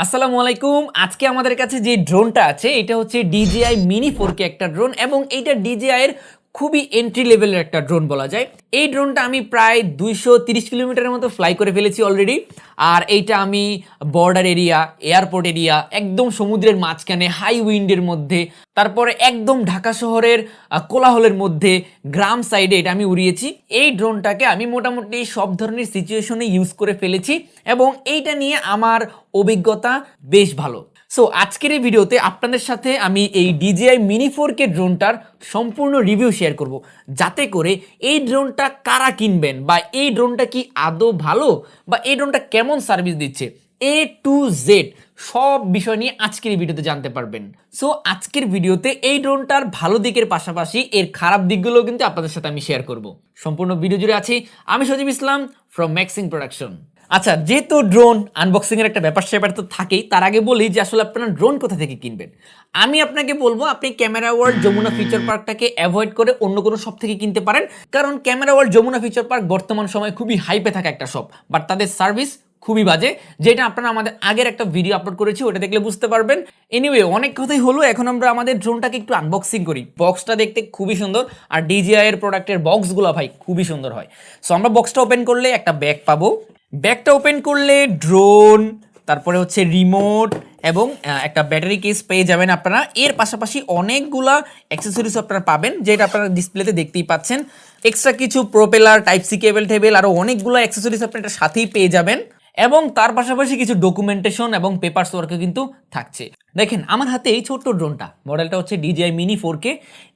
আসসালামু আলাইকুম। আজকে আমাদের কাছে যে ড্রোনটা আছে এটা হচ্ছে DJI Mini 4K একটা ড্রোন এবং এইটা DJI এর খুবই এন্ট্রি লেভেলের একটা ড্রোন বলা যায়। এই ড্রোনটা আমি প্রায় 230 কিলোমিটারের মতো ফ্লাই করে ফেলেছি অলরেডি। আর এইটা আমি বর্ডার এরিয়া, এয়ারপোর্ট এরিয়া, একদম সমুদ্রের মাঝখানে হাই উইন্ডের মধ্যে, তারপরে একদম ঢাকা শহরের কোলাহলের মধ্যে, গ্রাম সাইডে এটা আমি উড়িয়েছি। এই ড্রোনটাকে আমি মোটামুটি সব ধরনের সিচুয়েশনে ইউজ করে ফেলেছি এবং এইটা নিয়ে আমার অভিজ্ঞতা বেশ ভালো। সো আজকের এই ভিডিওতে আপনাদের সাথে আমি এই DJI Mini 4K ড্রোনটার সম্পূর্ণ রিভিউ শেয়ার করব, যাতে করে এই ড্রোনটা কারা কিনবেন বা এই ড্রোনটা কি আদৌ ভালো বা এই ড্রোনটা কেমন সার্ভিস দিচ্ছে, A to Z সব বিষয় নিয়ে আজকের এই ভিডিওতে জানতে পারবেন। সো আজকের ভিডিওতে এই ড্রোনটার ভালো দিকের পাশাপাশি এর খারাপ দিকগুলোও কিন্তু আপনাদের সাথে আমি শেয়ার করব। সম্পূর্ণ ভিডিও জুড়ে আছি আমি সজীব ইসলাম ফ্রম ম্যাক্সিং প্রোডাকশন। আচ্ছা, যেহেতু ড্রোন আনবক্সিং এর একটা ব্যাপার স্যাপার তো থাকেই, তার আগে বলি যে আসলে আপনারা ড্রোন কোথা থেকে কিনবেন। আমি আপনাকে বলবো আপনি ক্যামেরা ওয়ার্ল্ড যমুনা ফিচার পার্কটাকে অ্যাভয়েড করে অন্য কোনো শপ থেকে কিনতে পারেন, কারণ Camera world Jamuna Future Park বর্তমান সময় খুবই হাইপে থাকা একটা শপ, বাট তাদের সার্ভিস খুবই বাজে, যেটা আপনারা আমাদের আগের একটা ভিডিও আপলোড করেছি, ওটা দেখলে বুঝতে পারবেন। এনিওয়ে, অনেক কথাই হলো, এখন আমরা আমাদের ড্রোনটাকে একটু আনবক্সিং করি। বক্সটা দেখতে খুবই সুন্দর আর DJI এর প্রোডাক্টের বক্সগুলো ভাই খুবই সুন্দর হয়। সো আমরা বক্সটা ওপেন করলে একটা ব্যাগ পাবো। ব্যাগটা ওপেন করলে ড্রোন, তারপরে হচ্ছে রিমোট এবং একটা ব্যাটারি কেস পেয়ে যাবেন আপনারা। এর পাশাপাশি অনেকগুলা অ্যাক্সেসরিজ আপনারা পাবেন, যেটা আপনারা ডিসপ্লেতে দেখতেই পাচ্ছেন। এক্সট্রা কিছু propeller, type C cable table, আরও অনেকগুলো অ্যাক্সেসরিজ আপনারা এটার সাথেই পেয়ে যাবেন এবং তার পাশাপাশি কিছু ডকুমেন্টেশন এবং পেপারস ওয়ার্কও কিন্তু থাকছে। দেখেন আমার হাতে এই ছোট্ট ড্রোনটা, মডেলটা হচ্ছে DJI Mini 4K।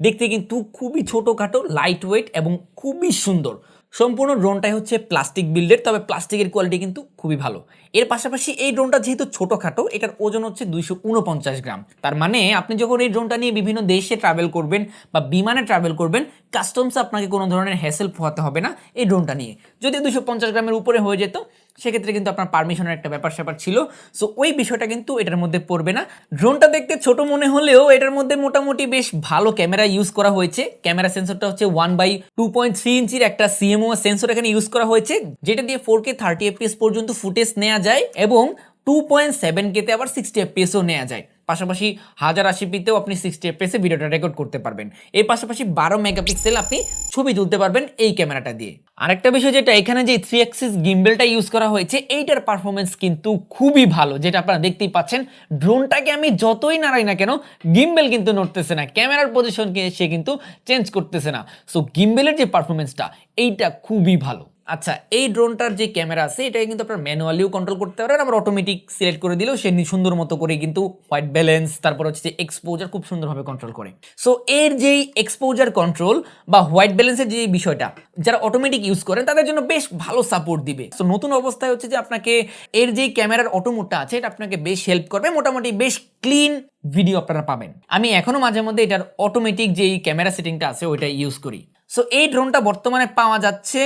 দেখতে কিন্তু খুবই ছোটোখাটো, লাইট ওয়েট এবং খুবই সুন্দর। সম্পূর্ণ ড্রোনটাই হচ্ছে প্লাস্টিক বিল্ডের, তবে প্লাস্টিকের কোয়ালিটি কিন্তু খুবই ভালো। এর পাশাপাশি এই ড্রোনটা যেহেতু ছোটোখাটো, এটার ওজন হচ্ছে 249 গ্রাম। তার মানে আপনি যখন এই ড্রোনটা নিয়ে বিভিন্ন দেশে ট্রাভেল করবেন বা বিমানে ট্রাভেল করবেন, কাস্টমসে আপনাকে কোনো ধরনের হ্যাসেল পোহাতে হবে না এই ড্রোনটা নিয়ে। যদি 250 গ্রামের উপরে হয়ে যেত, সেক্ষেত্রে কিন্তু আপনার পারমিশনের একটা ব্যাপার স্যাপার ছিল। সো ওই বিষয়টা কিন্তু এটার মধ্যে পড়বে না। ড্রোনটা দেখতে ছোট মনে হলেও এটার মধ্যে মোটামুটি বেশ ভালো ক্যামেরা ইউজ করা হয়েছে। ক্যামেরা সেন্সরটা হচ্ছে 1/2.3 ইঞ্চির একটা CMO সেন্সর এখানে ইউজ করা হয়েছে, যেটা দিয়ে 4K 30 fps পর্যন্ত ফুটেজ নেওয়া যায় এবং 2.7K তে আবার 60 fps ও নেওয়া যায়। পাশাপাশি 1080pতেও আপনি 60 fps এ ভিডিওটা রেকর্ড করতে পারবেন। এর পাশাপাশি 12 মেগাপিক্সেল আপনি ছবি তুলতে পারবেন এই ক্যামেরাটা দিয়ে। আরেকটা বিষয়, যেটা এখানে যে 3 অ্যাক্সিস গিম্বেলটা ইউজ করা হয়েছে, এইটার পারফরমেন্স কিন্তু খুবই ভালো, যেটা আপনারা দেখতেই পাচ্ছেন। ড্রোনটাকে আমি যতই নাড়াই না কেন, গিম্বেল কিন্তু নড়তেছে না, ক্যামেরার পজিশনকে সে কিন্তু চেঞ্জ করতেছে না। সো গিম্বেলের যে পারফরমেন্সটা, এইটা খুবই ভালো। আচ্ছা, এই ড্রোনটার যে ক্যামেরা আছে এটাকে কিন্তু আপনার ম্যানুয়ালিও কন্ট্রোল করতে পারেন, আবার অটোমেটিক সিলেক্ট করে দিলেও সে সুন্দর মতো করে কিন্তু হোয়াইট ব্যালেন্স, তারপর হচ্ছে যে এক্সপোজার খুব সুন্দরভাবে কন্ট্রোল করে। সো এর যেই এক্সপোজার কন্ট্রোল বা হোয়াইট ব্যালেন্সের যে বিষয়টা, যারা অটোমেটিক ইউজ করেন তাদের জন্য বেশ ভালো সাপোর্ট দিবে। সো নতুন অবস্থায় হচ্ছে যে আপনাকে এর যেই ক্যামেরার অটো মোডটা আছে, এটা আপনাকে বেশ হেল্প করবে, মোটামুটি বেশ ক্লিন ভিডিও আপনারা পাবেন। আমি এখনো মাঝে মধ্যে এটার অটোমেটিক যেই ক্যামেরা সেটিংটা আছে ওইটা ইউজ করি। সো এই ড্রোনটা বর্তমানে পাওয়া যাচ্ছে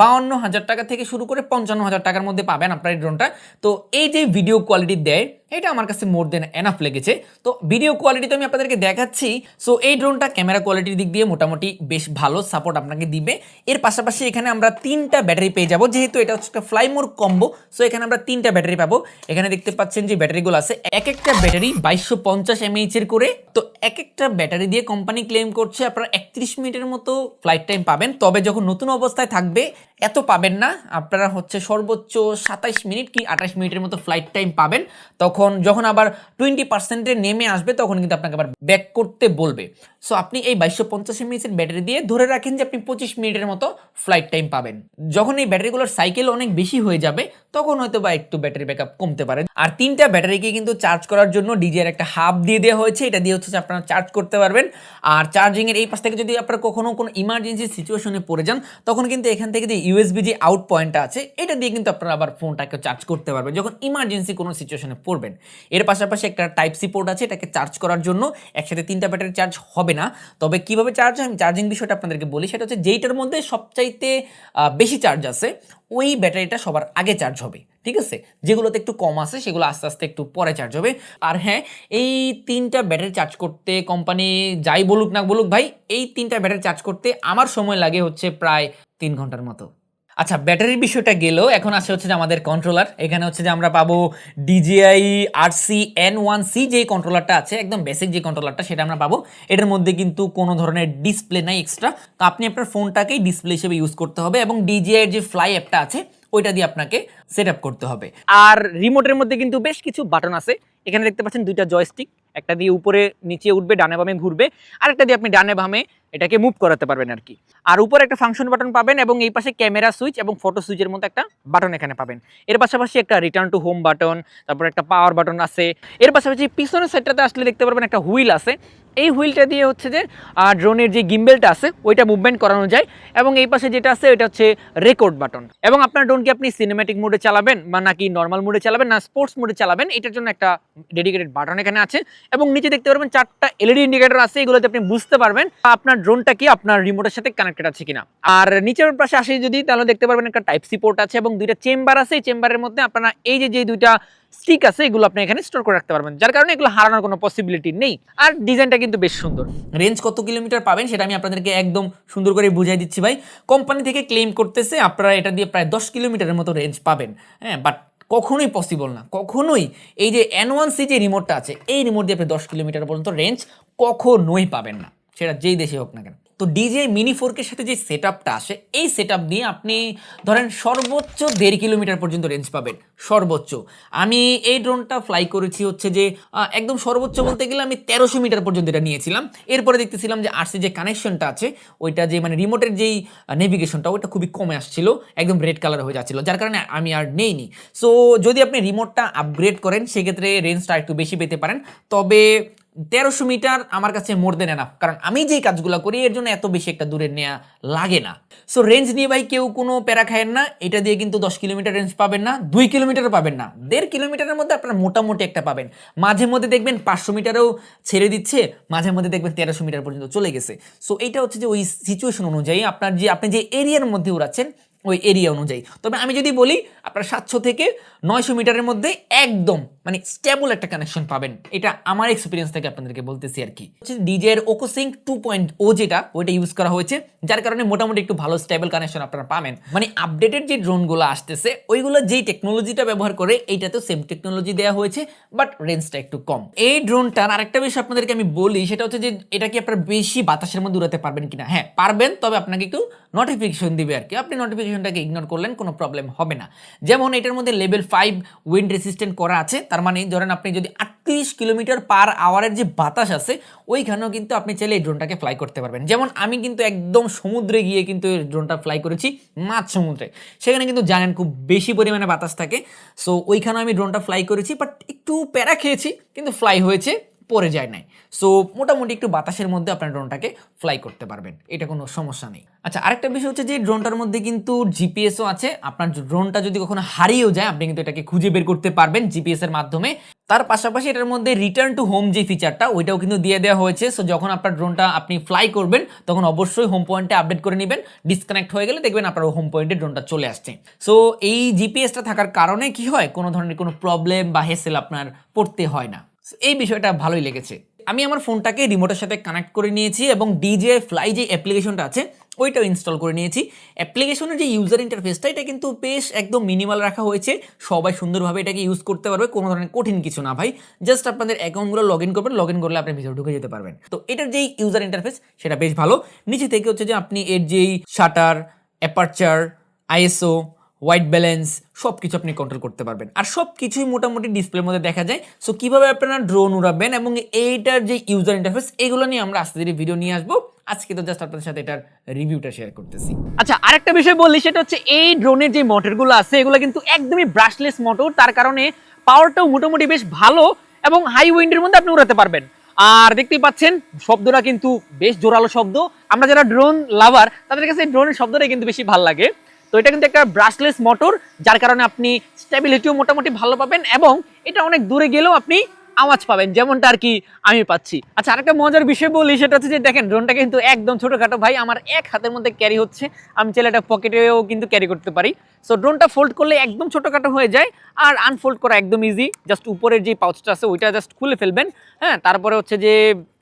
52,000 টাকা থেকে শুরু করে 55,000 টাকার মধ্যে পাবেন আপনার এই ড্রোনটা। তো এই যে ভিডিও কোয়ালিটি দেয়, এটা আমার কাছে মোর দেন এনাফ লেগেছে। তো ভিডিও কোয়ালিটি তো আমি আপনাদেরকে দেখাচ্ছি। সো এই ড্রোনটা ক্যামেরা কোয়ালিটির দিক দিয়ে মোটামুটি বেশ ভালো সাপোর্ট আপনাকে দিবে। এর পাশাপাশি এখানে আমরা 3টা ব্যাটারি পেয়ে যাবো, যেহেতু এটা হচ্ছে একটা ফ্লাই মোর কম্বো। সো এখানে আমরা 3টা ব্যাটারি পাবো। এখানে দেখতে পাচ্ছেন যে ব্যাটারিগুলো আছে, এক একটা ব্যাটারি 2250 mAh এর করে। তো এক একটা ব্যাটারি দিয়ে কোম্পানি ক্লেম করছে আপনারা 31 মিনিটের মতো ফ্লাইট টাইম পাবেন। তবে যখন নতুন অবস্থায় থাকবে এত পাবেন না, আপনারা হচ্ছে সর্বোচ্চ 27 মিনিট কি 28 মিনিটের মতো ফ্লাইট টাইম পাবেন। যখন আবার 20% নেমে আসবে, তখন কিন্তু আপনাকে আবার ব্যাক করতে বলবে। সো আপনি এই 2250 mAh ব্যাটারি দিয়ে ধরে রাখেন যে আপনি 25 মিনিটের মতো ফ্লাইট টাইম পাবেন। যখন এই ব্যাটারিগুলোর সাইকেল অনেক বেশি হয়ে যাবে, তখন হয়তো বা একটু ব্যাটারি ব্যাকআপ কমতে পারে। আর 3টা ব্যাটারিকে কিন্তু চার্জ করার জন্য DJI এর একটা হাব দিয়ে দেওয়া হয়েছে, এটা দিয়ে হচ্ছে আপনারা চার্জ করতে পারবেন। আর চার্জিং এর এই পাশ থেকে যদি আপনারা কখনো কোনো ইমার্জেন্সি সিচুয়েশনে পড়ে যান, তখন কিন্তু এখান থেকে যে USB যে আউট পয়েন্টটা আছে, এটা দিয়ে কিন্তু আপনারা আবার ফোনটাকে চার্জ করতে পারবেন যখন ইমার্জেন্সি কোনো সিচুয়েশনে পড়বেন। এর পাশাপাশি একটা টাইপ সি পোর্ট আছে, এটাকে চার্জ করার জন্য। একসাথে 3টা ব্যাটারি চার্জ হবে না। তবে কিভাবে চার্জ হয়, আমি চার্জিং বিষয়টা আপনাদেরকে বলি। সেটা হচ্ছে যেইটার মধ্যে সবচাইতে বেশি চার্জ আছে, ওই ব্যাটারিটা সবার আগে চার্জ হবে, ঠিক আছে? যেগুলোতে একটু কম আছে সেগুলো আস্তে আস্তে একটু পরে চার্জ হবে। আর হ্যাঁ, এই 3টা ব্যাটারি চার্জ করতে কোম্পানি যাই বলুক না বলুক ভাই, এই 3টা ব্যাটারি চার্জ করতে আমার সময় লাগে হচ্ছে প্রায় 3 ঘন্টার মতো। আচ্ছা, ব্যাটারির বিষয়টা গেল, এখন আসে হচ্ছে যে আমাদের কন্ট্রোলার। এখানে হচ্ছে যে আমরা পাবো DJI RC-N1C যে কন্ট্রোলারটা আছে, একদম বেসিক যে কন্ট্রোলারটা, সেটা আমরা পাবো। এটার মধ্যে কিন্তু কোনো ধরনের ডিসপ্লে নাই এক্সট্রা, তো আপনি আপনার ফোনটাকেই ডিসপ্লে হিসেবে ইউজ করতে হবে এবং DJI এর যে ফ্লাই অ্যাপটা আছে ওইটা দিয়ে আপনাকে সেট আপ করতে হবে। আর রিমোটের মধ্যে কিন্তু বেশ কিছু বাটন আছে। এখানে দেখতে পাচ্ছেন দুইটা জয়স্টিক, একটা দিয়ে উপরে নিচে উঠবে, ডানে বামে ঘুরবে, আরেকটা দিয়ে আপনি ডানে বামে এটাকে মুভ করাতে পারবেন আর কি। আর উপরে একটা ফাংশন বাটন পাবেন এবং এই পাশে ক্যামেরা সুইচ এবং ফটো সুইচের মতো একটা বাটন এখানে পাবেন। এর পাশাপাশি একটা রিটার্ন টু হোম বাটন, তারপর একটা পাওয়ার বাটন আছে। এর পাশাপাশি পিছনের সাইডটাতে আসলে দেখতে পারবেন একটা হুইল আছে। এই হুইলটা দিয়ে হচ্ছে যে ড্রোনের যে গিম্বেলটা আছে ওইটা মুভমেন্ট করানো যায়। এবং এই পাশে যেটা আছে এটা হচ্ছে রেকর্ড বাটন। এবং আপনার ড্রোনকে আপনি সিনেম্যাটিক মোডে চালাবেন বা নাকি নর্মাল মোডে চালাবেন না স্পোর্টস মোডে চালাবেন, এটার জন্য একটা ডেডিকেটেড বাটন এখানে আছে। এবং নিচে দেখতে পারবেন 4টা এলইডি ইন্ডিকেটর আছে, এগুলোতে আপনি বুঝতে পারবেন আপনার ড্রোনটা কি আপনার রিমোটের সাথে কানেক্টেড আছে কিনা। আর নিচের পাশে আসি যদি, তাহলে দেখতে পারবেন একটা টাইপ সি পোর্ট আছে এবং দুইটা চেম্বার আছে। এই চেম্বারের মধ্যে আপনারা এই যে দুইটা স্টিক আছে এগুলো আপনি এখানে স্টোর করে রাখতে পারবেন, যার কারণে এগুলো হারানোর কোনো পসিবিলিটি নেই। আর ডিজাইনটা কিন্তু বেশ সুন্দর। রেঞ্জ কত কিলোমিটার পাবেন সেটা আমি আপনাদেরকে একদম সুন্দর করে বুঝাই দিচ্ছি ভাই। কোম্পানি থেকে ক্লেম করতেছে আপনারা এটা দিয়ে প্রায় 10 কিলোমিটারের মতো রেঞ্জ পাবেন। হ্যাঁ, বাট কখনোই পসিবল না, কখনোই। এই যে N1C যে রিমোটটা আছে, এই রিমোট দিয়ে আপনি 10 কিলোমিটার পর্যন্ত রেঞ্জ কখনোই পাবেন না, সেটা যেই দেশে হোক না কেন। তো DJI Mini 4K এর সাথে যে সেটআপটা আসে, এই সেটআপ দিয়ে আপনি ধরেন সর্বোচ্চ 1.5 কিলোমিটার পর্যন্ত রেঞ্জ পাবেন, সর্বোচ্চ। আমি এই ড্রোনটা ফ্লাই করেছি হচ্ছে যে একদম সর্বোচ্চ বলতে গেলে আমি 1300 মিটার পর্যন্ত এটা নিয়েছিলাম। এরপরে দেখতেছিলাম যে RC যে কানেকশনটা আছে ওইটা, যে মানে রিমোটের যেই নেভিগেশনটা, ওইটা খুবই কমে আসছিল, একদম রেড কালার হয়ে যাচ্ছিল, যার কারণে আমি আর নেইনি। সো যদি আপনি রিমোটটা আপগ্রেড করেন সেক্ষেত্রে রেঞ্জটা একটু বেশি পেতে পারেন, তবে 1300 মিটার আমার কাছে মোর দেন এনাফ, কারণ আমি যেই কাজগুলো করি এর জন্য এত বেশি একটা দূরে নেওয়া লাগে না। সো রেঞ্জ নিয়ে ভাই কেউ কোনো প্যারা খায়েন না, এটা দিয়ে কিন্তু 10 কিলোমিটার রেঞ্জ পাবেন না, 2 কিলোমিটারও পাবেন না, 1.5 কিলোমিটারের মধ্যে আপনার মোটামুটি একটা পাবেন। মাঝে মধ্যে দেখবেন 500 মিটারেও ছেড়ে দিচ্ছে, মাঝে মধ্যে দেখবেন 1300 মিটার পর্যন্ত চলে গেছে। সো এইটা হচ্ছে যে ওই সিচুয়েশন অনুযায়ী আপনি যে এরিয়ার মধ্যে উড়াচ্ছেন ওই এরিয়া অনুযায়ী। তবে আমি যদি বলি আপনার 700 থেকে 900 মিটারের মধ্যে একদম মানে স্টেবল একটা কানেকশন পাবেন, এটা আমার এক্সপিরিয়েন্স থেকে আপনাদেরকে বলতেছি আর কি। DJI এর OcoSync 2.0 যেটা, ওইটা ইউজ করা হয়েছে, যার কারণে মোটামুটি একটু ভালো স্টেবল কানেকশন আপনারা পাবেন। মানে আপডেটেড যে ড্রোনগুলো আসতেছে ওইগুলো যেই টেকনোলজিটা ব্যবহার করে, এইটাতেও সেম টেকনোলজি দেওয়া হয়েছে, বাট রেঞ্জটা একটু কম। এই ড্রোনটার আরেকটা বিষয় আপনাদেরকে আমি বলি, সেটা হচ্ছে যে এটা কি আপনারা বেশি বাতাসের মধ্যে উড়াতে পারবেন কিনা। হ্যাঁ পারবেন, তবে আপনাকে একটু নোটিফিকেশন দিবে আর কি। আপনি নোটিফিকেশনটাকে ইগনোর করলেন, কোনো প্রবলেম হবে না। যেমন এটার মধ্যে লেভেল 5 উইন্ড রেসিস্ট্যান্ট করা আছে, তার মানে ধরেন আপনি যদি 38 কিলোমিটার পার আওয়ারের যে বাতাস আছে ওইখানেও কিন্তু আপনি চাইলে এই ড্রোনটাকে ফ্লাই করতে পারবেন। যেমন আমি কিন্তু একদম সমুদ্রে গিয়ে কিন্তু এই ড্রোনটা ফ্লাই করেছি, মাঝ সমুদ্রে, সেখানে কিন্তু জানেন খুব বেশি পরিমাণে বাতাস থাকে। সো ওইখানেও আমি ড্রোনটা ফ্লাই করেছি, বাট একটু প্যারা খেয়েছি, কিন্তু ফ্লাই হয়েছে, পড়ে যায় নাই। সো মোটামুটি একটু বাতাসের মধ্যে আপনার ড্রোনটাকে ফ্লাই করতে পারবেন, এটা কোনো সমস্যা নেই। আচ্ছা, আরেকটা বিষয় হচ্ছে যে ড্রোনটার মধ্যে কিন্তু জিপিএসও আছে। আপনার ড্রোনটা যদি কখনো হারিয়েও যায় আপনি কিন্তু এটাকে খুঁজে বের করতে পারবেন জিপিএস এর মাধ্যমে। তার পাশাপাশি এটার মধ্যে রিটার্ন টু হোম যে ফিচারটা, ওইটাও কিন্তু দিয়ে দেওয়া হয়েছে। সো যখন আপনার ড্রোনটা আপনি ফ্লাই করবেন তখন অবশ্যই হোম পয়েন্টে আপডেট করে নেবেন। ডিসকানেক্ট হয়ে গেলে দেখবেন আপনার হোম পয়েন্টে ড্রোনটা চলে আসছে। সো এই জিপিএসটা থাকার কারণে কি হয়, কোনো ধরনের কোনো প্রবলেম বা হেসেল আপনার পড়তে হয় না। এই বিষয়টা ভালোই লেগেছে। আমি আমার ফোনটাকে রিমোটের সাথে কানেক্ট করে নিয়েছি এবং DJI ফ্লাই যে অ্যাপ্লিকেশনটা আছে ওইটাও ইনস্টল করে নিয়েছি। অ্যাপ্লিকেশনের যে ইউজার ইন্টারফেসটা, এটা কিন্তু বেশ একদম মিনিমাল রাখা হয়েছে, সবাই সুন্দরভাবে এটাকে ইউজ করতে পারবে, কোনো ধরনের কঠিন কিছু না ভাই। জাস্ট আপনাদের অ্যাকাউন্টগুলো লগ ইন করবেন, লগ ইন করলে আপনি ভিতরে ঢুকে যেতে পারবেন। তো এটার যেই ইউজার ইন্টারফেস সেটা বেশ ভালো। নিচে থেকে হচ্ছে যে আপনি এর যেই shutter, aperture, ISO, white balance সব কিছু আপনি কন্ট্রোল করতে পারবেন, আর সব কিছুই মোটামুটি ডিসপ্লের মধ্যে দেখা যায়। সো কিভাবে আপনারা ড্রোন উড়াবেন এবং এইটার যে ইউজার ইন্টারফেস, এগুলো নিয়ে আমরা আস্তে ধীরে ভিডিও নিয়ে আসবো। আজকে তো জাস্ট আপনাদের সাথে এটার রিভিউটা শেয়ার করতেছি। আচ্ছা, আরেকটা বিষয় বললি, সেটা হচ্ছে এই ড্রোনের যে মোটরগুলো আছে এগুলো কিন্তু একদমই ব্রাশলেস মোটর, তার কারণে পাওয়ারটাও মোটামুটি বেশ ভালো এবং হাই উইন্ডের মধ্যে আপনি উড়াতে পারবেন। আর দেখতেই পাচ্ছেন শব্দটা কিন্তু বেশ জোরালো শব্দ। আমরা যারা ড্রোন লাভার তাদের কাছে ড্রোনের শব্দটাই কিন্তু বেশি ভালো লাগে। তো এটা কিন্তু একটা ব্রাশলেস মোটর, যার কারণে আপনি স্টেবিলিটিও মোটামুটি ভালো পাবেন এবং এটা অনেক দূরে গেলেও আপনি আওয়াজ পাবেন, যেমনটা আর কি আমি পাচ্ছি। আচ্ছা, আরেকটা মজার বিষয় বলি, সেটা হচ্ছে যে দেখেন ড্রোনটা কিন্তু একদম ছোটখাটো ভাই, আমার এক হাতের মধ্যে ক্যারি হচ্ছে, আমি চাইলে এটা পকেটেও কিন্তু ক্যারি করতে পারি। সো ড্রোনটা ফোল্ড করলে একদম ছোটখাটো হয়ে যায়, আর আনফোল্ড করা একদম ইজি। জাস্ট উপরের যে পাউচটা আছে ওইটা জাস্ট খুলে ফেলবেন, হ্যাঁ, তারপরে হচ্ছে যে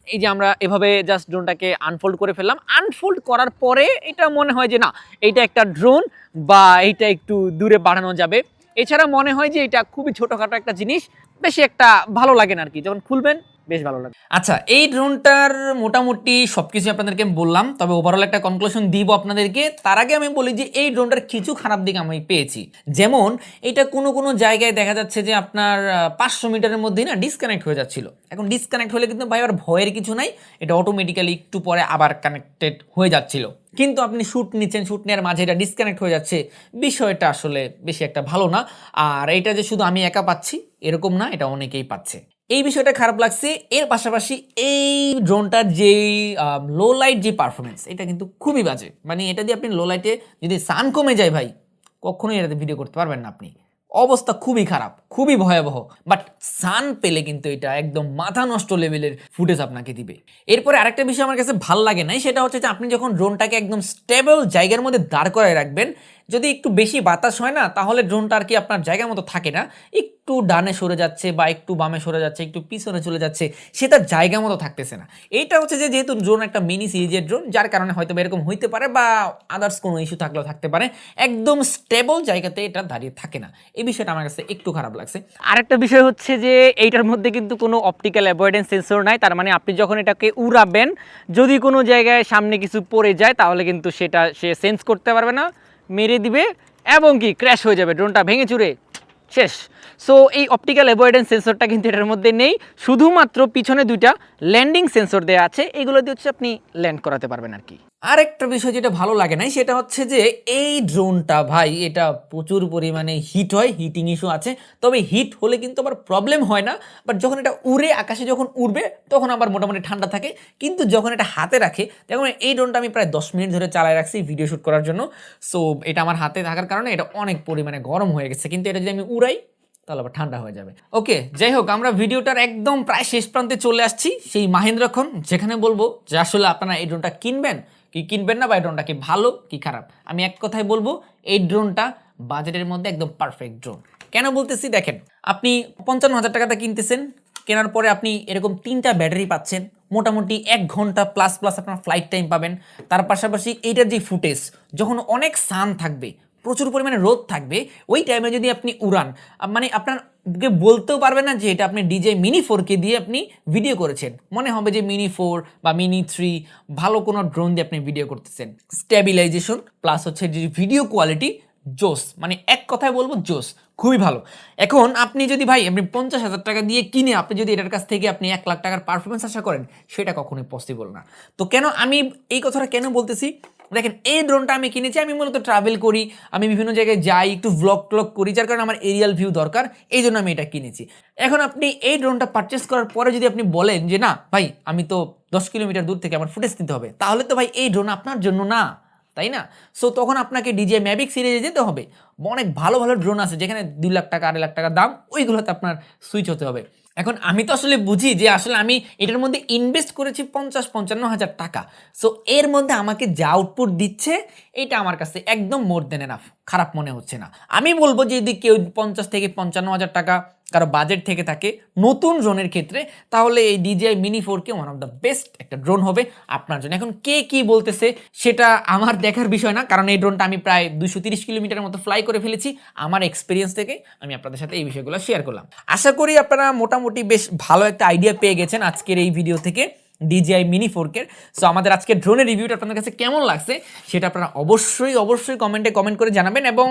এই যে আমরা এভাবে জাস্ট ড্রোনটাকে আনফোল্ড করে ফেললাম, আনফোল্ড করার পরে এটা মনে হয় যে না এইটা একটা ড্রোন বা এইটা একটু দূরে বাড়ানো যাবে। এছাড়া মনে হয় যে এটা খুবই ছোটখাটো একটা জিনিস, বেশি একটা ভালো লাগে না আর কি, যখন খুলবেন বেশ ভালো লাগে। আচ্ছা, এই ড্রোনটার মোটামুটি সবকিছু আপনাদেরকে বললাম, তবে ওভারঅল একটা কনক্লুশন দিব আপনাদেরকে। তার আগে আমি বলি যে এই ড্রোনটার কিছু খারাপ দিক আমি পেয়েছি। যেমন এটা কোনো কোনো জায়গায় দেখা যাচ্ছে যে আপনার 500 মিটারের মধ্যেই না ডিসকানেক্ট হয়ে যাচ্ছিল। এখন ডিসকানেক্ট হলে কিন্তু ভাই আর ভয়ের কিছু নাই, এটা অটোমেটিক্যালি একটু পরে আবার কানেক্টেড হয়ে যাচ্ছিল। কিন্তু আপনি শ্যুট নিচ্ছেন, শ্যুট নেওয়ার মাঝে এটা ডিসকানেক্ট হয়ে যাচ্ছে, বিষয়টা আসলে বেশি একটা ভালো না। আর এটা যে শুধু আমি একা পাচ্ছি এরকম না, এটা অনেকেই পাচ্ছে, এই বিষয়টা খারাপ লাগছে। এর পাশাপাশি এই ড্রোনটার যেই লো লাইট যে পারফরমেন্স, এটা কিন্তু খুবই বাজে। মানে এটা দিয়ে আপনি লো লাইটে যদি সান কমে যায় ভাই, কখনোই এটাতে ভিডিও করতে পারবেন না আপনি, অবস্থা খুবই খারাপ, খুবই ভয়াবহ। বাট সান পেলে কিন্তু এটা একদম মাথা নষ্ট লেভেলের ফুটেজ আপনাকে দিবে। এরপরে আরেকটা বিষয় আমার কাছে ভাল লাগে নাই, সেটা হচ্ছে যে আপনি যখন ড্রোনটাকে একদম স্টেবল জায়গার মধ্যে দাঁড় করায় রাখবেন, যদি একটু বেশি বাতাস হয় না তাহলে ড্রোনটা আর কি আপনার জায়গার মতো থাকে না, একটু ডানে সরে যাচ্ছে বা একটু বামে সরে যাচ্ছে, একটু পিছনে চলে যাচ্ছে, সে তার জায়গা মতো থাকতেছে না। এইটা হচ্ছে যে যেহেতু ড্রোন একটা মিনি সিরিজের ড্রোন, যার কারণে হয়তো এরকম হইতে পারে বা আদার্স কোনো ইস্যু থাকলেও থাকতে পারে, একদম স্টেবল জায়গাতে এটা দাঁড়িয়ে থাকে না। এই বিষয়টা আমার কাছে একটু খারাপ লাগছে। আরেকটা বিষয় হচ্ছে যে এইটার মধ্যে কিন্তু কোনো অপটিক্যাল অ্যাভয়েডেন্স সেন্সর নাই, তার মানে আপনি যখন এটাকে উড়াবেন, যদি কোনো জায়গায় সামনে কিছু পড়ে যায় তাহলে কিন্তু সেটা সে সেন্স করতে পারবে না, মেরে দিবে এবং কি ক্র্যাশ হয়ে যাবে, ড্রোনটা ভেঙে চুরে শেষ। সো এই অপটিক্যাল অ্যাভয়েডেন্স সেন্সরটা কিন্তু এটার মধ্যে নেই, শুধুমাত্র পিছনে দুইটা ল্যান্ডিং সেন্সর দেওয়া আছে, এগুলো দিয়ে হচ্ছে আপনি ল্যান্ড করাতে পারবেন আর কি। আরেকটা বিষয় যেটা ভালো লাগে না সেটা হচ্ছে যে এই ড্রোনটা ভাই এটা প্রচুর পরিমাণে হিট হয়, হিটিং ইস্যু আছে। তবে হিট হলে কিন্তু আবার প্রবলেম হয় না, বাট যখন এটা উড়ে আকাশে যখন উড়বে তখন আবার মোটামুটি ঠান্ডা থাকে। কিন্তু যখন এটা হাতে রাখে, দেখুন এই ড্রোনটা আমি প্রায় 10 মিনিট ধরে চালায় রাখছি ভিডিও শ্যুট করার জন্য। সো এটা আমার হাতে থাকার কারণে এটা অনেক পরিমাণে গরম হয়ে গেছে, কিন্তু এটা যদি আমি উড়াই তাহলে আবার ঠান্ডা হয়ে যাবে। ওকে, যাই হোক, আমরা ভিডিওটার একদম প্রায় শেষ প্রান্তে চলে আসছি, সেই মাহেন্দ্রক্ষণ যেখানে বলবো যে আসলে আপনারা এই ড্রোনটা কিনবেন কি কিনবেন না, বা এই ড্রোনটা কি ভালো কি খারাপ। আমি এক কথায় বলবো এই ড্রোনটা বাজেটের মধ্যে একদম পারফেক্ট ড্রোন। কেন বলতেছি দেখেন, আপনি 55,000 টাকাতে কিনতেছেন, কেনার পরে আপনি এরকম 3টা ব্যাটারি পাচ্ছেন, মোটামুটি 1 ঘন্টা প্লাস প্লাস আপনার ফ্লাইট টাইম পাবেন। তার পাশাপাশি এইটার যে ফুটেজ, যখন অনেক সান থাকবে, প্রচুর পরিমাণে রোদ থাকবে, ওই টাইমে যদি আপনি উড়ান, মানে আপনাকে বলতেও পারবেন না যে এটা আপনি DJI Mini 4K দিয়ে আপনি ভিডিও করেছেন, মনে হবে যে Mini 4 বা Mini 3 ভালো কোনো ড্রোন দিয়ে আপনি ভিডিও করতেছেন। স্টেবিলাইজেশন প্লাস হচ্ছে যে ভিডিও কোয়ালিটি জোস, মানে এক কথায় বলবো জোস, খুবই ভালো। এখন আপনি যদি ভাই আপনি 50,000 টাকা দিয়ে কিনে আপনি যদি এটার কাছ থেকে আপনি 1 লাখ টাকার পারফরমেন্স আশা করেন, সেটা কখনোই পসিবল না। তো কেন আমি এই কথাটা কেন বলতেছি, দেখেন এই ড্রোনটা আমি কিনেছি, আমি মূলত ট্রাভেল করি, আমি বিভিন্ন জায়গায় যাই, একটু ভ্লগ ট্লগ করি, যার কারণে আমার এরিয়াল ভিউ দরকার, এই জন্য আমি এটা কিনেছি। এখন আপনি এই ড্রোনটা পারচেস করার পরে যদি আপনি বলেন যে না ভাই আমি তো 10 কিলোমিটার দূর থেকে আমার ফুটেজ নিতে হবে, তাহলে তো ভাই এই ড্রোন আপনার জন্য না, তাই না? সো তখন আপনাকে DJI Mavic সিরিজে যেতে হবে। অনেক ভালো ভালো ড্রোন আছে যেখানে 2 লাখ টাকা 2.5 লাখ টাকা দাম, ওইগুলোতে আপনার সুইচ হতে হবে। এখন আমি তো আসলে বুঝি যে আসলে আমি এটার মধ্যে ইনভেস্ট করেছি 50-55 হাজার টাকা। সো এর মধ্যে আমাকে যা আউটপুট দিচ্ছে এটা আমার কাছে একদম মোর দেন এনাফ, খারাপ মনে হচ্ছে না। আমি বলবো যে যদি কেউ 50 থেকে 55 হাজার টাকা কারো বাজেট থেকে থাকে নতুন ড্রোনের ক্ষেত্রে, তাহলে এই DJI Mini 4K one of the best একটা ড্রোন হবে আপনার জন্য। এখন কে কি বলতেছে সেটা আমার দেখার বিষয় না, কারণ এই ড্রোনটা আমি প্রায় 230 কিলোমিটারের মতো ফ্লাই করে ফেলেছি। আমার এক্সপিরিয়েন্স থেকে আমি আপনাদের সাথে এই বিষয়গুলো শেয়ার করলাম। আশা করি আপনারা মোটামুটি বেশ ভালো একটা আইডিয়া পেয়ে গেছেন আজকের এই ভিডিও থেকে DJI Mini 4K। সো আমাদের আজকে ড্রোনের রিভিউটা আপনাদের কাছে কেমন লাগছে সেটা আপনারা অবশ্যই কমেন্টে কমেন্ট করে জানাবেন, এবং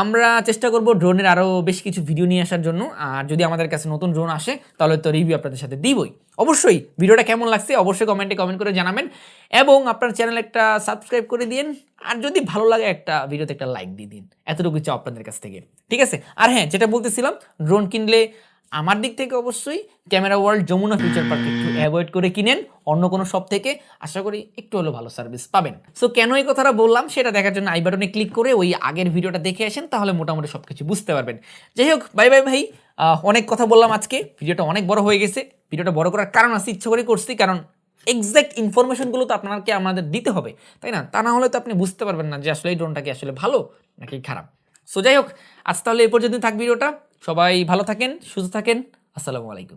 আমরা চেষ্টা করব ড্রোনের আরও বেশ কিছু ভিডিও নিয়ে আসার জন্য। আর যদি আমাদের কাছে নতুন ড্রোন আসে তাহলে তো রিভিউ আপনাদের সাথে দিবই। অবশ্যই ভিডিওটা কেমন লাগছে অবশ্যই কমেন্টে কমেন্ট করে জানাবেন, এবং আপনার চ্যানেল একটা সাবস্ক্রাইব করে দিন, আর যদি ভালো লাগে একটা ভিডিওতে একটা লাইক দিয়ে দিন, এতটুকু চাও আপনাদের কাছ থেকে, ঠিক আছে? আর হ্যাঁ, যেটা বলতেছিলাম, ড্রোন কিনলে আমার দিক থেকে অবশ্যই camera world Jamuna future park একটু অ্যাভয়েড করে কিনেন অন্য কোনো শপ থেকে, আশা করি একটু হলেও ভালো সার্ভিস পাবেন। সো কেন এই কথাটা বললাম সেটা দেখার জন্য আই বাটনে ক্লিক করে ওই আগের ভিডিওটা দেখে আসেন, তাহলে মোটামুটি সব কিছু বুঝতে পারবেন। যাই হোক, বাই বাই ভাই, অনেক কথা বললাম আজকে, ভিডিওটা অনেক বড় হয়ে গেছে। ভিডিওটা বড় করার কারণ আছে, ইচ্ছা করে করছি, কারণ এক্সাক্ট ইনফরমেশনগুলো তো আপনাকে আমাদের দিতে হবে, তাই না? তা না হলে তো আপনি বুঝতে পারবেন না যে আসলে এই ড্রোনটা কি আসলে ভালো নাকি খারাপ। সো যাই হোক, আজ তাহলে এই পর্যন্ত থাক ভিডিওটা। সবাই ভালো থাকেন, সুস্থ থাকেন, আসসালামু আলাইকুম।